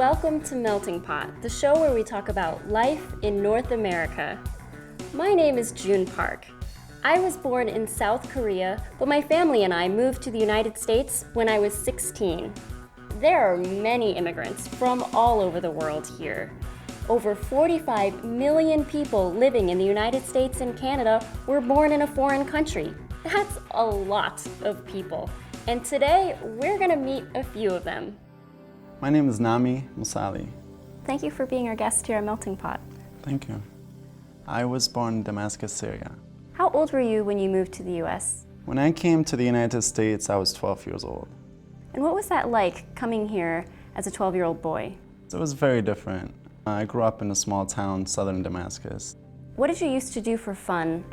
Welcome to Melting Pot, the show where we talk about life in North America. My name is June Park. I was born in South Korea, but my family and I moved to the United States when I was 16. There are many immigrants from all over the world here. Over 45 million people living in the United States and Canada were born in a foreign country. That's a lot of people. And today, we're gonna meet a few of them. My name is Nami Musali. Thank you for being our guest here at Melting Pot. Thank you. I was born in Damascus, Syria. How old were you when you moved to the US? When I came to the United States, I was 12 years old. And what was that like coming here as a 12-year-old boy? It was very different. I grew up in a small town, southern Damascus. What did you used to do for fun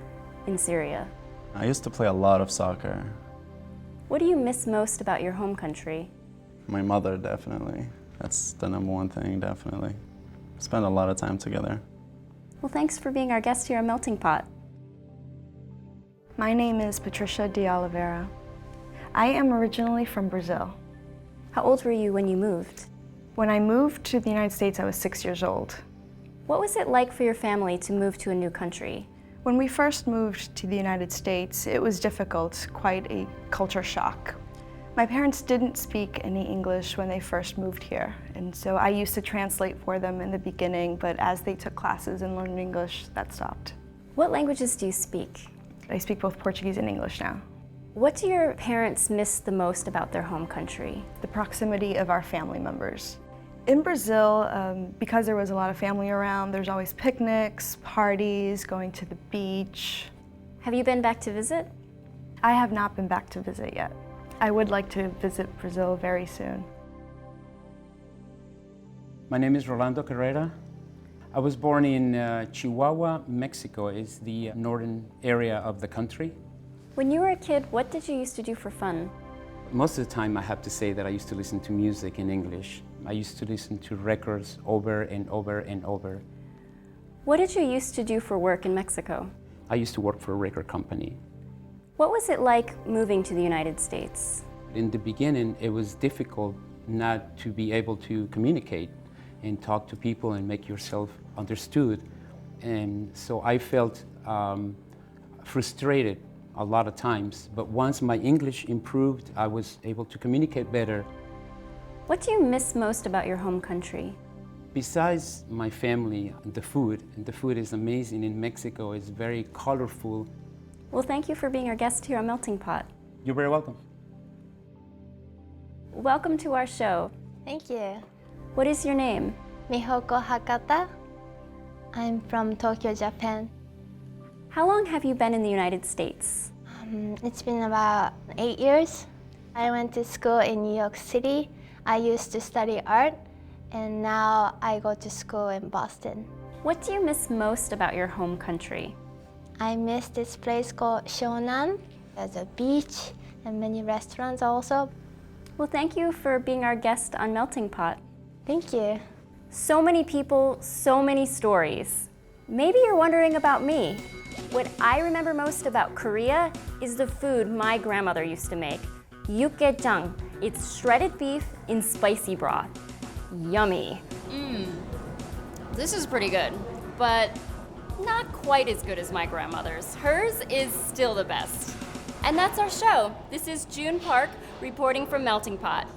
in Syria? I used to play a lot of soccer. What do you miss most about your home country? My mother, definitely. That's the number one thing, definitely. Spent a lot of time together. Well, thanks for being our guest here at Melting Pot. My name is Patricia de Oliveira. I am originally from Brazil. How old were you when you moved? When I moved to the United States, I was 6 years old. What was it like for your family to move to a new country? When we first moved to the United States, it was difficult, quite a culture shock. My parents didn't speak any English when they first moved here, and so I used to translate for them in the beginning, but as they took classes and learned English, that stopped. What languages do you speak? I speak both Portuguese and English now. What do your parents miss the most about their home country? The proximity of our family members. In Brazil, because there was a lot of family around, there's always picnics, parties, going to the beach. Have you been back to visit? I have not been back to visit yet. I would like to visit Brazil very soon. My name is Rolando Carrera. I was born in Chihuahua, Mexico. It's the northern area of the country. When you were a kid, what did you used to do for fun? Most of the time I have to say that I used to listen to music in English. I used to listen to records over and over and over. What did you used to do for work in Mexico? I used to work for a record company. What was it like moving to the United States? In the beginning, it was difficult not to be able to communicate and talk to people and make yourself understood. And so I felt frustrated a lot of times. But once my English improved, I was able to communicate better. What do you miss most about your home country? Besides my family, the food is amazing in Mexico. It's very colorful. Well, thank you for being our guest here on Melting Pot. You're very welcome. Welcome to our show. Thank you. What is your name? Mihoko Hakata. I'm from Tokyo, Japan. How long have you been in the United States? It's been about 8 years. I went to school in New York City. I used to study art, and now I go to school in Boston. What do you miss most about your home country? I miss this place called Shonan. There's a beach and many restaurants also. Well, thank you for being our guest on Melting Pot. Thank you. So many people, so many stories. Maybe you're wondering about me. What I remember most about Korea is the food my grandmother used to make. Yukgaejang. It's shredded beef in spicy broth. Yummy. This is pretty good, but not quite as good as my grandmother's. Hers is still the best. And that's our show. This is June Park reporting from Melting Pot.